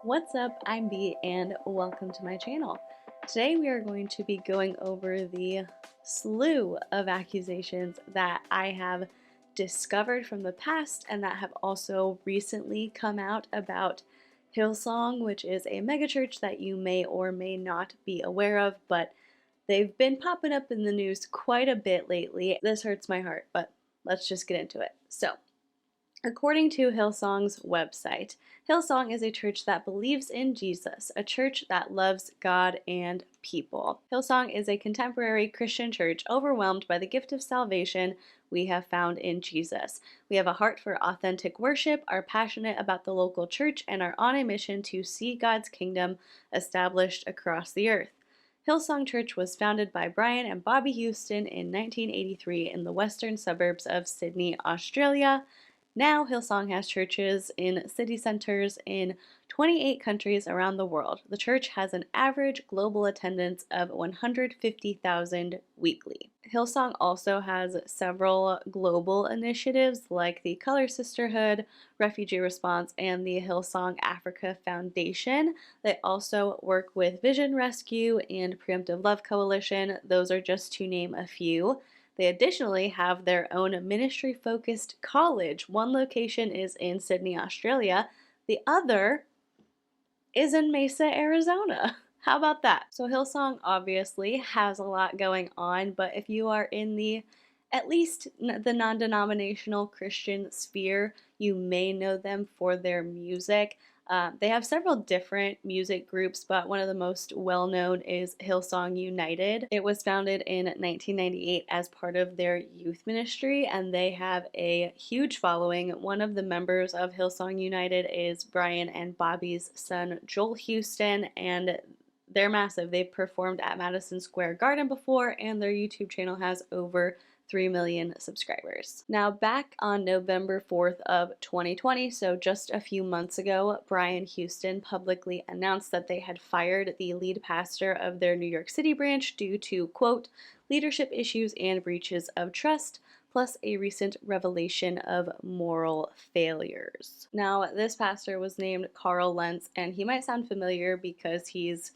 What's up? I'm Bee and welcome to my channel. Today we are going to be going over the slew of accusations that I have discovered from the past and that have also recently come out about Hillsong, which is a megachurch that you may or may not be aware of, but they've been popping up in the news quite a bit lately. This hurts my heart, but let's just get into it. So, according to Hillsong's website, Hillsong is a church that believes in Jesus, a church that loves God and people. Hillsong is a contemporary Christian church overwhelmed by the gift of salvation we have found in Jesus. We have a heart for authentic worship, are passionate about the local church, and are on a mission to see God's kingdom established across the earth. Hillsong Church was founded by Brian and Bobby Houston in 1983 in the western suburbs of Sydney, Australia. Now, Hillsong has churches in city centers in 28 countries around the world. The church has an average global attendance of 150,000 weekly. Hillsong also has several global initiatives like the Color Sisterhood, Refugee Response, and the Hillsong Africa Foundation. They also work with Vision Rescue and Preemptive Love Coalition. Those are just to name a few. They additionally have their own ministry-focused college. One location is in Sydney, Australia. The other is in Mesa, Arizona. How about that? So Hillsong obviously has a lot going on, but if you are in the at least the non-denominational Christian sphere, you may know them for their music. They have several different music groups, but one of the most well-known is Hillsong United. It was founded in 1998 as part of their youth ministry, and they have a huge following. One of the members of Hillsong United is Brian and Bobby's son, Joel Houston, and they're massive. They've performed at Madison Square Garden before, and their YouTube channel has over 3 million subscribers. Now, back on November 4th of 2020, so just a few months ago, Brian Houston publicly announced that they had fired the lead pastor of their New York City branch due to, quote, leadership issues and breaches of trust, plus a recent revelation of moral failures. Now, this pastor was named Carl Lentz, and he might sound familiar because he's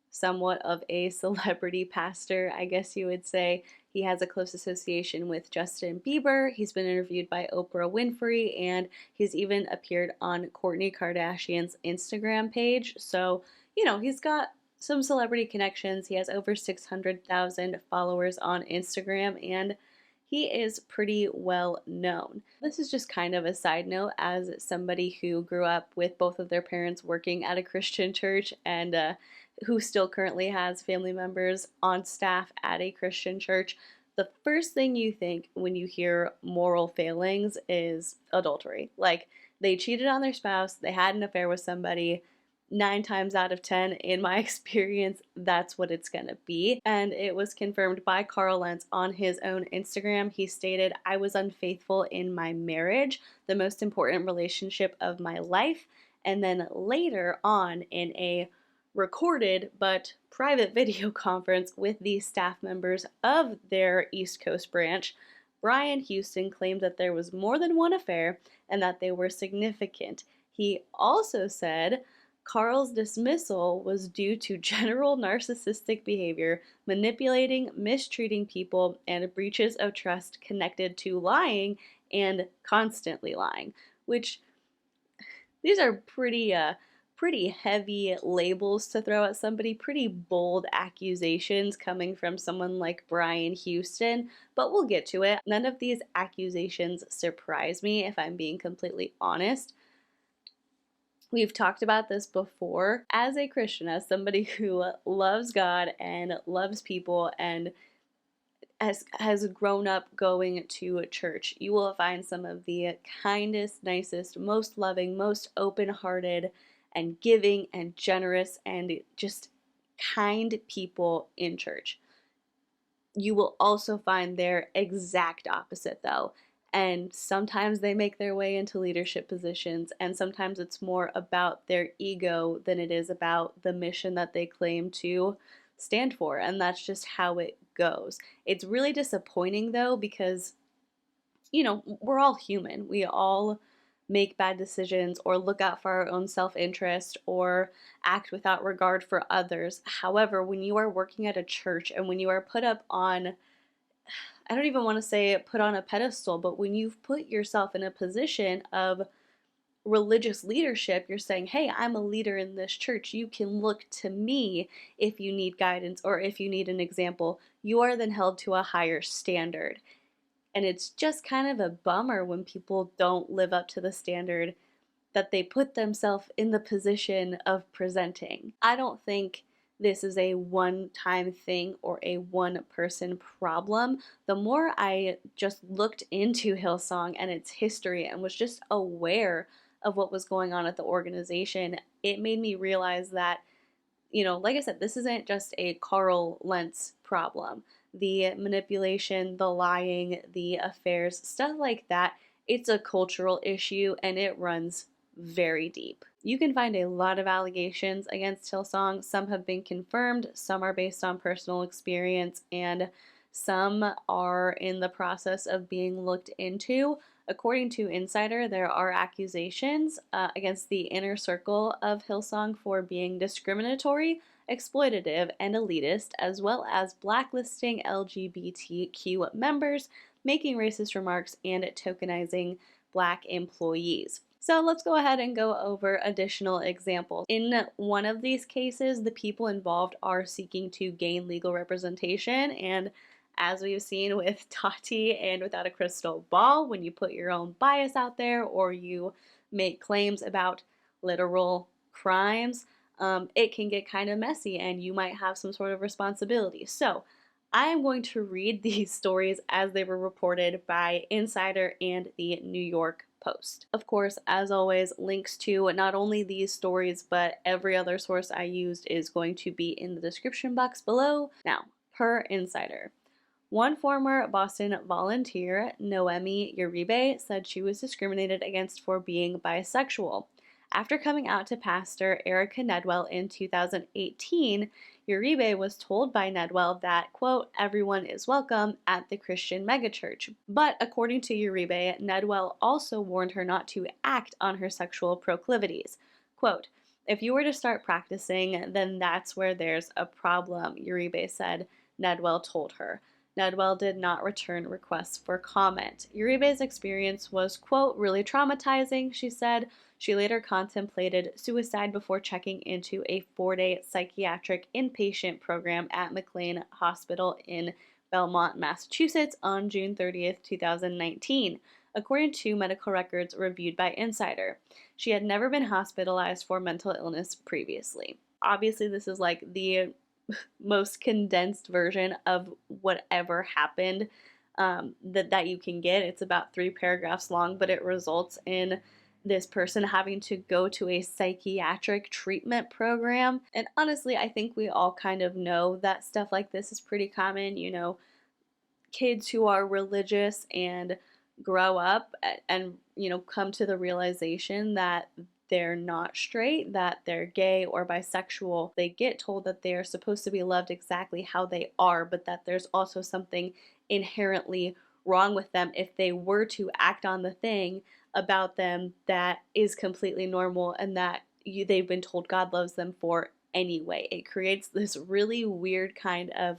somewhat of a celebrity pastor, I guess you would say. He has a close association with Justin Bieber. He's been interviewed by Oprah Winfrey, and he's even appeared on Kourtney Kardashian's Instagram page. So, you know, he's got some celebrity connections. He has over 600,000 followers on Instagram, and he is pretty well known. This is just kind of a side note as somebody who grew up with both of their parents working at a Christian church and who still currently has family members on staff at a Christian church. The first thing you think when you hear moral failings is adultery. Like, they cheated on their spouse, they had an affair with somebody. 9 times out of 10, in my experience, that's what it's gonna be. And it was confirmed by Carl Lentz on his own Instagram. He stated, I was unfaithful in my marriage, the most important relationship of my life. And then later on in a recorded but private video conference with the staff members of their East Coast branch, Brian Houston claimed that there was more than one affair and that they were significant. He also said Carl's dismissal was due to general narcissistic behavior, manipulating, mistreating people, and breaches of trust connected to lying and constantly lying, which these are pretty heavy labels to throw at somebody, pretty bold accusations coming from someone like Brian Houston, but we'll get to it. None of these accusations surprise me, if I'm being completely honest. We've talked about this before. As a Christian, as somebody who loves God and loves people and has grown up going to a church, you will find some of the kindest, nicest, most loving, most open-hearted, and giving and generous and just kind people in church. You will also find their exact opposite, though. And sometimes they make their way into leadership positions, and sometimes it's more about their ego than it is about the mission that they claim to stand for. And that's just how it goes. It's really disappointing, though, because, you know, we're all human. We all make bad decisions or look out for our own self-interest or act without regard for others. However, when you are working at a church and when you are put up on, I don't even want to say put on a pedestal, but when you've put yourself in a position of religious leadership, you're saying, hey, I'm a leader in this church. You can look to me if you need guidance or if you need an example. You are then held to a higher standard. And it's just kind of a bummer when people don't live up to the standard that they put themselves in the position of presenting. I don't think this is a one-time thing or a one-person problem. The more I just looked into Hillsong and its history and was just aware of what was going on at the organization, it made me realize that, like I said, this isn't just a Carl Lentz problem. The manipulation, the lying, the affairs, stuff like that, it's a cultural issue and it runs very deep. You can find a lot of allegations against Hillsong. Some have been confirmed, some are based on personal experience, and some are in the process of being looked into. According to Insider, there are accusations against the inner circle of Hillsong for being discriminatory, exploitative, and elitist, as well as blacklisting LGBTQ members, making racist remarks, and tokenizing Black employees. So let's go ahead and go over additional examples. In one of these cases, the people involved are seeking to gain legal representation, and as we've seen with Tati and Without a Crystal Ball, when you put your own bias out there or you make claims about literal crimes, it can get kind of messy and you might have some sort of responsibility. So I am going to read these stories as they were reported by Insider and the New York Post. Of course, as always, links to not only these stories, but every other source I used is going to be in the description box below. Now, per Insider, one former Boston volunteer, Noemi Uribe, said she was discriminated against for being bisexual. After coming out to Pastor Erica Nedwell in 2018, Uribe was told by Nedwell that, quote, everyone is welcome at the Christian megachurch. But according to Uribe, Nedwell also warned her not to act on her sexual proclivities. Quote, if you were to start practicing, then that's where there's a problem, Uribe said, Nedwell told her. Nedwell did not return requests for comment. Uribe's experience was, quote, really traumatizing, she said. She later contemplated suicide before checking into a 4-day psychiatric inpatient program at McLean Hospital in Belmont, Massachusetts on June 30th, 2019, according to medical records reviewed by Insider. She had never been hospitalized for mental illness previously. Obviously, this is like the most condensed version of whatever happened that you can get. It's about 3 paragraphs long, but it results in this person having to go to a psychiatric treatment program. And honestly, I think we all kind of know that stuff like this is pretty common. Kids who are religious and grow up and come to the realization that they're not straight, that they're gay or bisexual, they get told that they are supposed to be loved exactly how they are, but that there's also something inherently wrong with them if they were to act on the thing about them that is completely normal and that they've been told God loves them for anyway. It creates this really weird kind of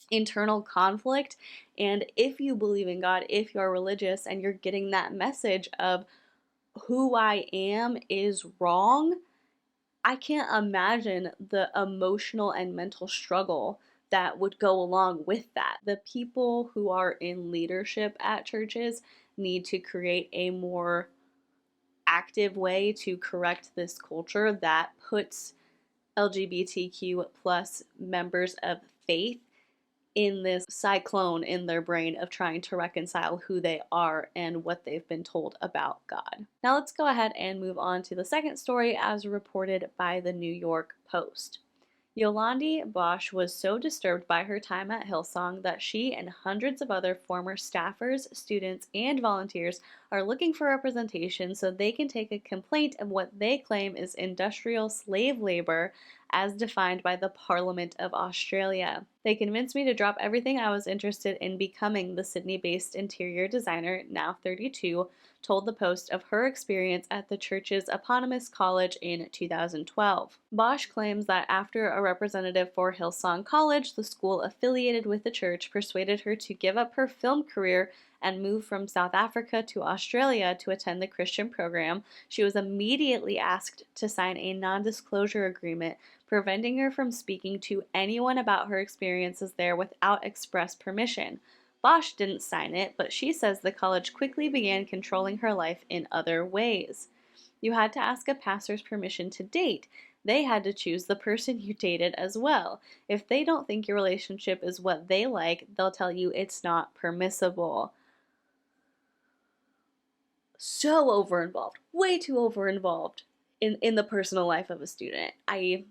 internal conflict. And if you believe in God, if you're religious and you're getting that message of who I am is wrong, I can't imagine the emotional and mental struggle that would go along with that. The people who are in leadership at churches need to create a more active way to correct this culture that puts LGBTQ plus members of faith in this cyclone in their brain of trying to reconcile who they are and what they've been told about God. Now let's go ahead and move on to the second story as reported by the New York Post. Yolandi Bosch was so disturbed by her time at Hillsong that she and hundreds of other former staffers, students, and volunteers are looking for representation so they can take a complaint of what they claim is industrial slave labor as defined by the Parliament of Australia. They convinced me to drop everything I was interested in becoming, the Sydney-based interior designer, now 32, told the Post of her experience at the church's eponymous college in 2012. Bosch claims that after a representative for Hillsong College, the school affiliated with the church, persuaded her to give up her film career and move from South Africa to Australia to attend the Christian program, she was immediately asked to sign a non-disclosure agreement, preventing her from speaking to anyone about her experiences there without express permission. Bosch didn't sign it, but she says the college quickly began controlling her life in other ways. You had to ask a pastor's permission to date. They had to choose the person you dated as well. If they don't think your relationship is what they like, they'll tell you it's not permissible. So over-involved, way too over-involved in the personal life of a student. I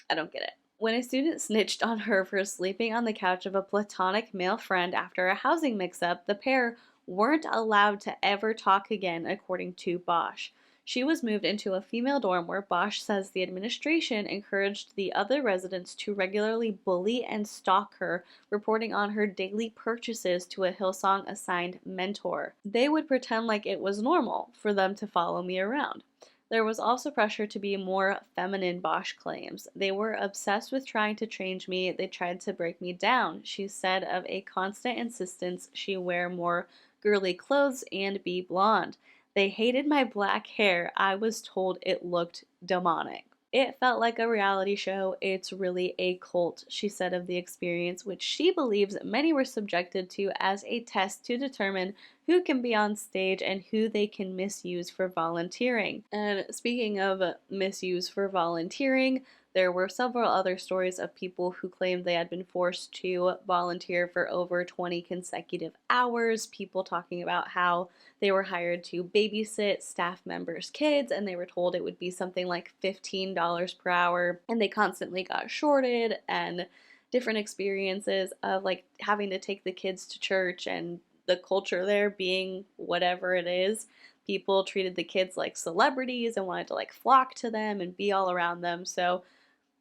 don't get it. When a student snitched on her for sleeping on the couch of a platonic male friend after a housing mix-up, the pair weren't allowed to ever talk again, according to Bosch. She was moved into a female dorm where Bosch says the administration encouraged the other residents to regularly bully and stalk her, reporting on her daily purchases to a Hillsong assigned mentor. They would pretend like it was normal for them to follow me around. There was also pressure to be more feminine, Bosch claims. They were obsessed with trying to change me. They tried to break me down. She said of a constant insistence she wear more girly clothes and be blonde. They hated my black hair. I was told it looked demonic. It felt like a reality show. It's really a cult, she said of the experience, which she believes many were subjected to as a test to determine who can be on stage and who they can misuse for volunteering. And speaking of misuse for volunteering, there were several other stories of people who claimed they had been forced to volunteer for over 20 consecutive hours, people talking about how they were hired to babysit staff members' kids and they were told it would be something like $15 per hour, and they constantly got shorted, and different experiences of like having to take the kids to church and the culture there being whatever it is. People treated the kids like celebrities and wanted to like flock to them and be all around them. So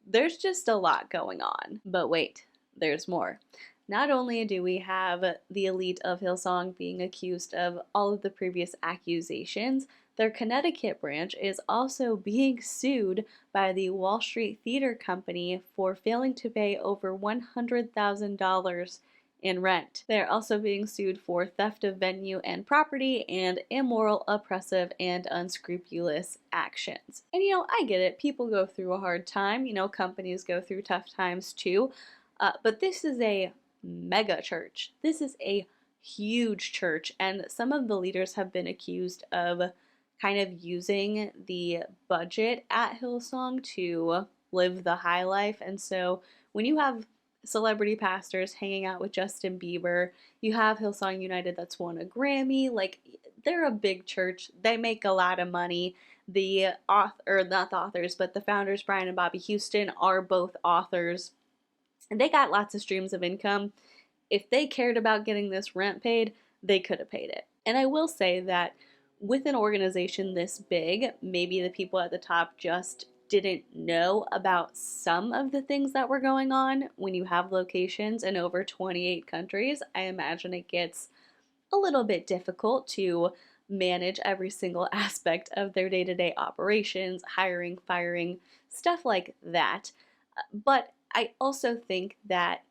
there's just a lot going on. But wait, there's more. Not only do we have the elite of Hillsong being accused of all of the previous accusations, their Connecticut branch is also being sued by the Wall Street Theater Company for failing to pay over $100,000 in rent. They're also being sued for theft of venue and property and immoral, oppressive, and unscrupulous actions. And I get it. People go through a hard time. Companies go through tough times too. But this is a mega church. This is a huge church, and some of the leaders have been accused of kind of using the budget at Hillsong to live the high life. And so when you have celebrity pastors hanging out with Justin Bieber, you have Hillsong United that's won a Grammy, like they're a big church, they make a lot of money. The not the authors, but the founders, Brian and Bobby Houston, are both authors, and they got lots of streams of income. If they cared about getting this rent paid, they could have paid it. And I will say that with an organization this big, maybe the people at the top just didn't know about some of the things that were going on. When you have locations in over 28 countries, I imagine it gets a little bit difficult to manage every single aspect of their day-to-day operations, hiring, firing, stuff like that. But I also think that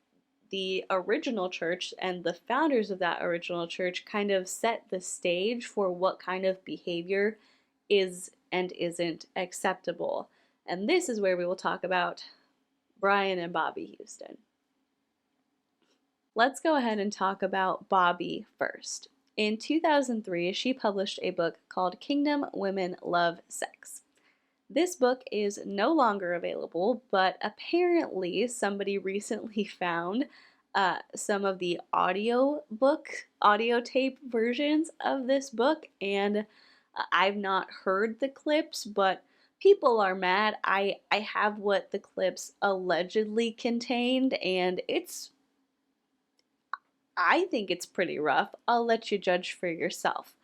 the original church and the founders of that original church kind of set the stage for what kind of behavior is and isn't acceptable. And this is where we will talk about Brian and Bobby Houston. Let's go ahead and talk about Bobby first. In 2003, she published a book called Kingdom Women Love Sex. This book is no longer available, but apparently somebody recently found some of the audio tape versions of this book, and I've not heard the clips, but people are mad. I have what the clips allegedly contained, and I think it's pretty rough. I'll let you judge for yourself.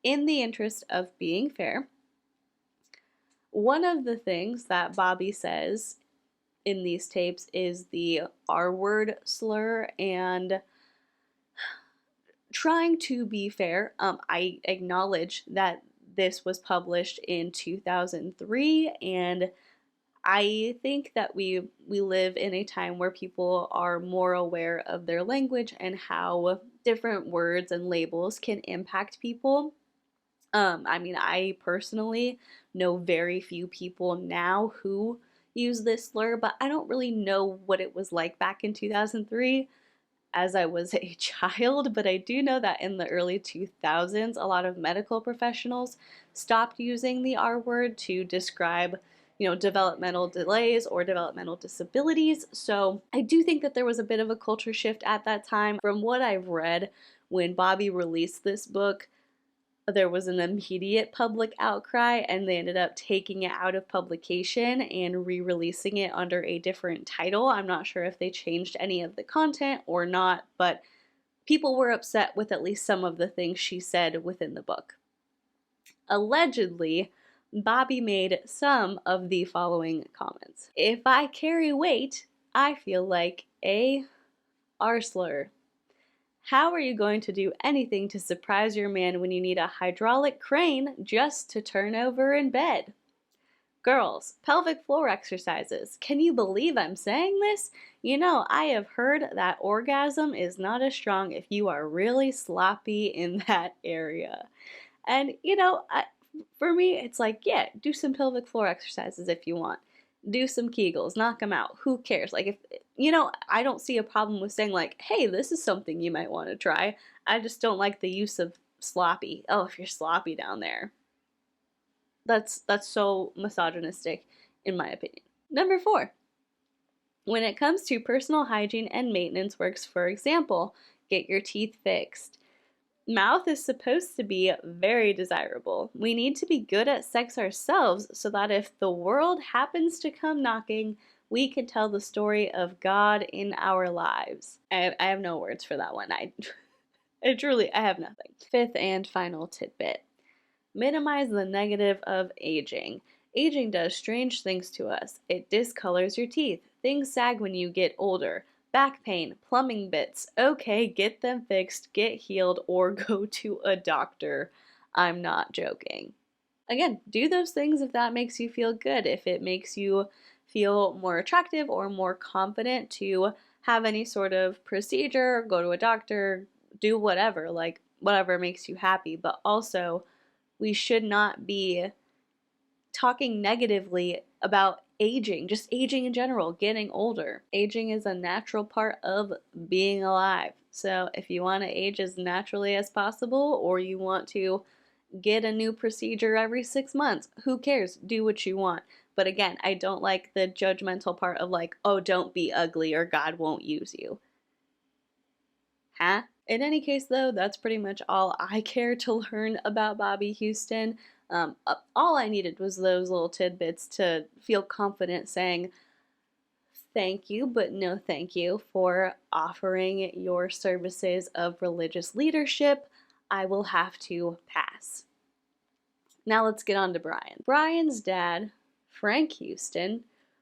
in the interest of being fair, one of the things that Bobby says in these tapes is the R word slur, and trying to be fair, I acknowledge that this was published in 2003, and I think that we live in a time where people are more aware of their language and how different words and labels can impact people. I mean, I personally know very few people now who use this slur, but I don't really know what it was like back in 2003 as I was a child, but I do know that in the early 2000s, a lot of medical professionals stopped using the R word to describe, developmental delays or developmental disabilities. So I do think that there was a bit of a culture shift at that time. From what I've read, when Bobby released this book, there was an immediate public outcry, and they ended up taking it out of publication and re-releasing it under a different title. I'm not sure if they changed any of the content or not, but people were upset with at least some of the things she said within the book. Allegedly, Bobby made some of the following comments. If I carry weight, I feel like a R slur. How are you going to do anything to surprise your man when you need a hydraulic crane just to turn over in bed? Girls, pelvic floor exercises. Can you believe I'm saying this? I have heard that orgasm is not as strong if you are really sloppy in that area. And, for me, it's like, yeah, do some pelvic floor exercises if you want. Do some Kegels, knock them out. Who cares? Like, if, I don't see a problem with saying, like, hey, this is something you might want to try. I just don't like the use of sloppy. Oh, if you're sloppy down there. That's so misogynistic, in my opinion. Number 4. When it comes to personal hygiene and maintenance works, for example, get your teeth fixed. Mouth is supposed to be very desirable. We need to be good at sex ourselves so that if the world happens to come knocking, we can tell the story of God in our lives. I have no words for that one. I have nothing. 5th and final tidbit. Minimize the negative of aging. Aging does strange things to us. It discolors your teeth. Things sag when you get older. Back pain, plumbing bits. Okay, get them fixed, get healed, or go to a doctor. I'm not joking. Again, do those things if that makes you feel good. If it makes you feel more attractive or more confident to have any sort of procedure, go to a doctor, do whatever, like whatever makes you happy. But also, we should not be talking negatively about aging, just aging in general, getting older. Aging is a natural part of being alive. So if you want to age as naturally as possible, or you want to get a new procedure every 6 months, who cares? Do what you want. But again, I don't like the judgmental part of like, oh, don't be ugly or God won't use you. Huh? In any case, though, that's pretty much all I care to learn about Bobby Houston. All I needed was those little tidbits to feel confident saying thank you, but no thank you for offering your services of religious leadership. I will have to pass. Now let's get on to Brian. Brian's dad, Frank Houston,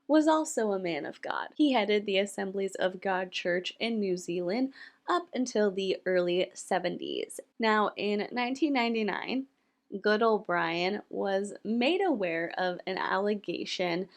was also a man of God. He headed the Assemblies of God Church in New Zealand up until the early 70s. Now, in 1999, good old Brian was made aware of an allegation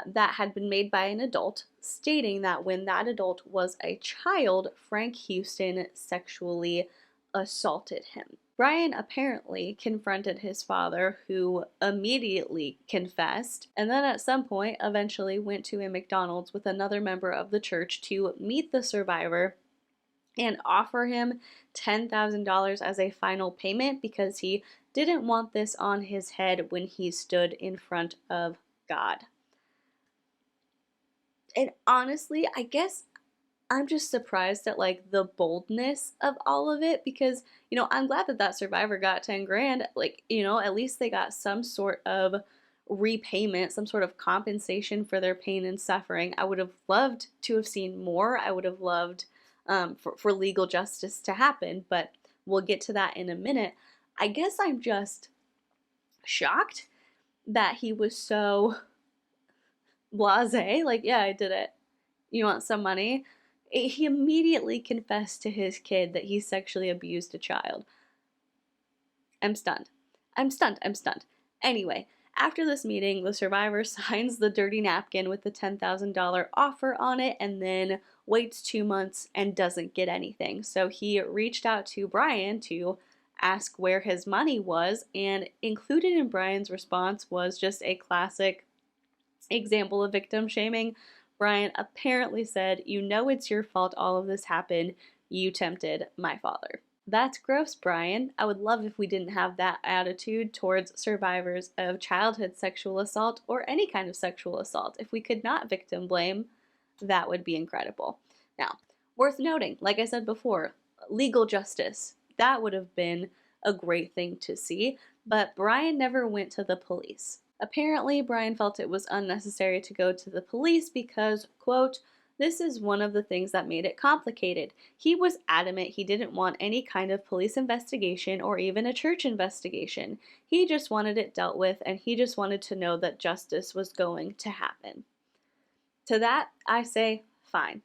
that had been made by an adult, stating that when that adult was a child, Frank Houston sexually assaulted him. Brian apparently confronted his father, who immediately confessed, and then at some point eventually went to a McDonald's with another member of the church to meet the survivor and offer him $10,000 as a final payment because he didn't want this on his head when he stood in front of God. And honestly, I guess I'm just surprised at like the boldness of all of it because, I'm glad that survivor got 10 grand. Like, at least they got some sort of repayment, some sort of compensation for their pain and suffering. I would have loved to have seen more. I would have loved for legal justice to happen, but we'll get to that in a minute. I guess I'm just shocked that he was so blasé. Like, yeah, I did it. You want some money? He immediately confessed to his kid that he sexually abused a child. I'm stunned. I'm stunned. I'm stunned. Anyway, after this meeting, the survivor signs the dirty napkin with the $10,000 offer on it and then waits 2 months and doesn't get anything. So he reached out to Brian to ask where his money was, and included in Brian's response was just a classic example of victim shaming. Brian apparently said, "You know it's your fault all of this happened. You tempted my father." That's gross, Brian. I would love if we didn't have that attitude towards survivors of childhood sexual assault or any kind of sexual assault. If we could not victim blame, that would be incredible. Now, worth noting, like I said before, legal justice. That would have been a great thing to see, but Brian never went to the police. Apparently, Brian felt it was unnecessary to go to the police because, quote, "This is one of the things that made it complicated. He was adamant he didn't want any kind of police investigation or even a church investigation. He just wanted it dealt with, and he just wanted to know that justice was going to happen." To that, I say, fine.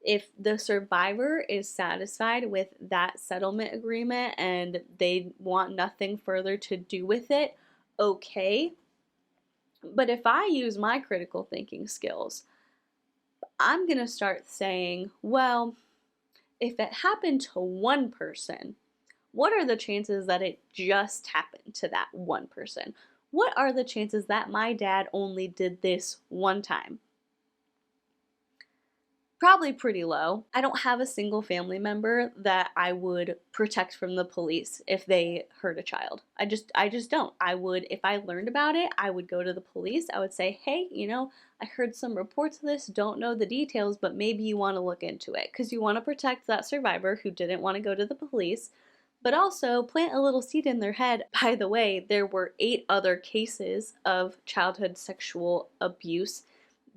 If the survivor is satisfied with that settlement agreement and they want nothing further to do with it, okay. But if I use my critical thinking skills, I'm going to start saying, well, if it happened to one person, what are the chances that it just happened to that one person? What are the chances that my dad only did this one time? Probably pretty low. I don't have a single family member that I would protect from the police if they hurt a child. I just don't. I would, if I learned about it, I would go to the police. I would say, "Hey, I heard some reports of this, don't know the details, but maybe you want to look into it." Because you want to protect that survivor who didn't want to go to the police, but also plant a little seed in their head. By the way, there were 8 other cases of childhood sexual abuse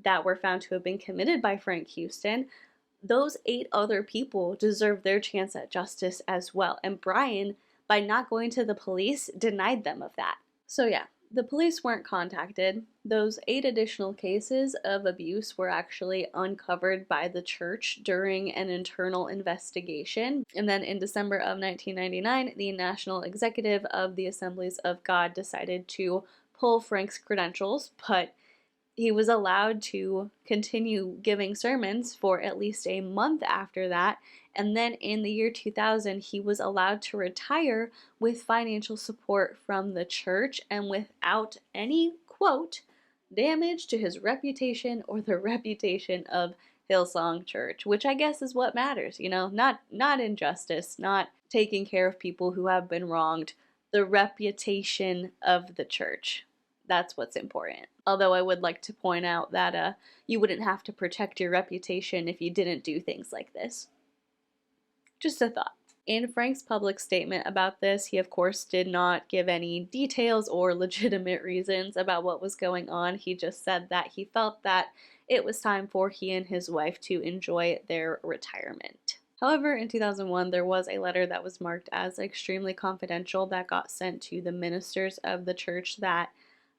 that were found to have been committed by Frank Houston. Those 8 other people deserve their chance at justice as well. And Brian, by not going to the police, denied them of that. So yeah, the police weren't contacted. Those 8 additional cases of abuse were actually uncovered by the church during an internal investigation. And then in December of 1999, the National Executive of the Assemblies of God decided to pull Frank's credentials, but he was allowed to continue giving sermons for at least a month after that. And then in the year 2000, he was allowed to retire with financial support from the church and without any, quote, damage to his reputation or the reputation of Hillsong Church, which I guess is what matters, not injustice, not taking care of people who have been wronged, the reputation of the church. That's what's important. Although I would like to point out that you wouldn't have to protect your reputation if you didn't do things like this. Just a thought. In Frank's public statement about this, he of course did not give any details or legitimate reasons about what was going on. He just said that he felt that it was time for he and his wife to enjoy their retirement. However, in 2001, there was a letter that was marked as extremely confidential that got sent to the ministers of the church that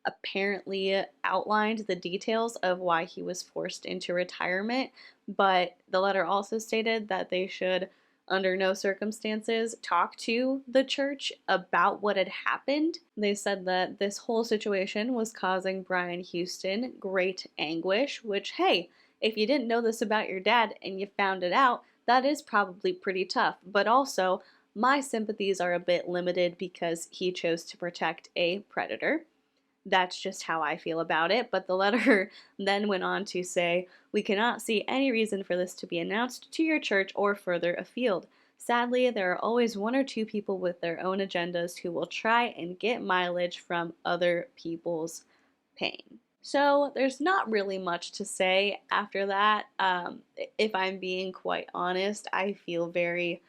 apparently outlined the details of why he was forced into retirement, but the letter also stated that they should, under no circumstances, talk to the church about what had happened. They said that this whole situation was causing Brian Houston great anguish, which, hey, if you didn't know this about your dad and you found it out, that is probably pretty tough. But also, my sympathies are a bit limited because he chose to protect a predator. That's just how I feel about it. But the letter then went on to say, "We cannot see any reason for this to be announced to your church or further afield. Sadly, there are always 1 or 2 people with their own agendas who will try and get mileage from other people's pain." So there's not really much to say after that. If I'm being quite honest, I feel very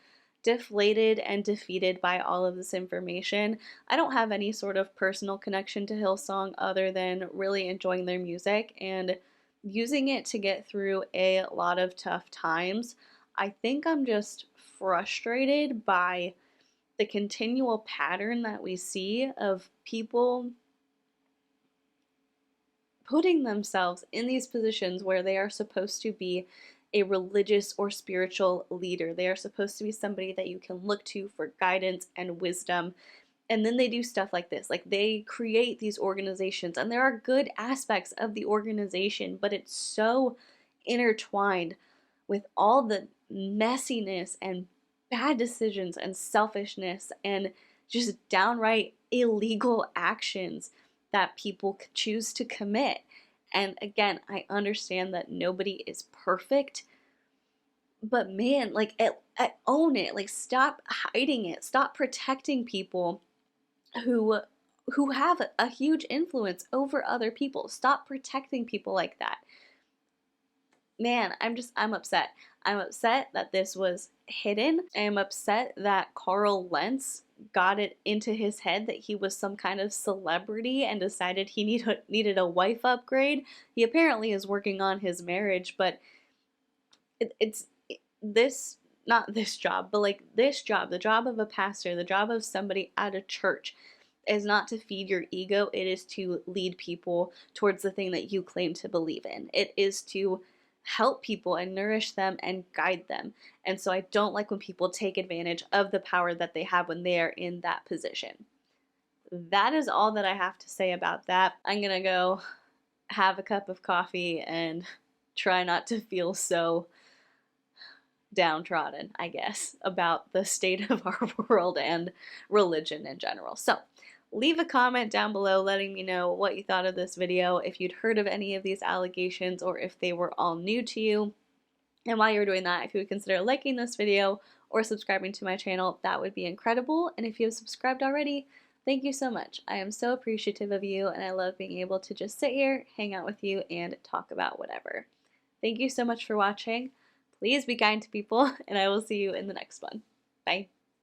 deflated and defeated by all of this information. I don't have any sort of personal connection to Hillsong other than really enjoying their music and using it to get through a lot of tough times. I think I'm just frustrated by the continual pattern that we see of people putting themselves in these positions where they are supposed to be a religious or spiritual leader. They are supposed to be somebody that you can look to for guidance and wisdom. And then they do stuff like this. Like, they create these organizations, and there are good aspects of the organization, but it's so intertwined with all the messiness and bad decisions and selfishness and just downright illegal actions that people choose to commit. And again, I understand that nobody is perfect, but man, like, own it. Like, stop hiding it. Stop protecting people who have a huge influence over other people. Stop protecting people like that. Man, I'm upset. I'm upset that this was hidden. I am upset that Carl Lentz got it into his head that he was some kind of celebrity and decided he needed a wife upgrade. He apparently is working on his marriage, but it's this, not this job, but like this job, the job of a pastor, the job of somebody at a church, is not to feed your ego. It is to lead people towards the thing that you claim to believe in. It is to help people and nourish them and guide them. And so I don't like when people take advantage of the power that they have when they are in that position. That is all that I have to say about that. I'm gonna go have a cup of coffee and try not to feel so downtrodden, I guess, about the state of our world and religion in general. So leave a comment down below letting me know what you thought of this video, if you'd heard of any of these allegations, or if they were all new to you. And while you're doing that, if you would consider liking this video or subscribing to my channel, that would be incredible. And if you have subscribed already, thank you so much. I am so appreciative of you, and I love being able to just sit here, hang out with you, and talk about whatever. Thank you so much for watching. Please be kind to people, and I will see you in the next one. Bye.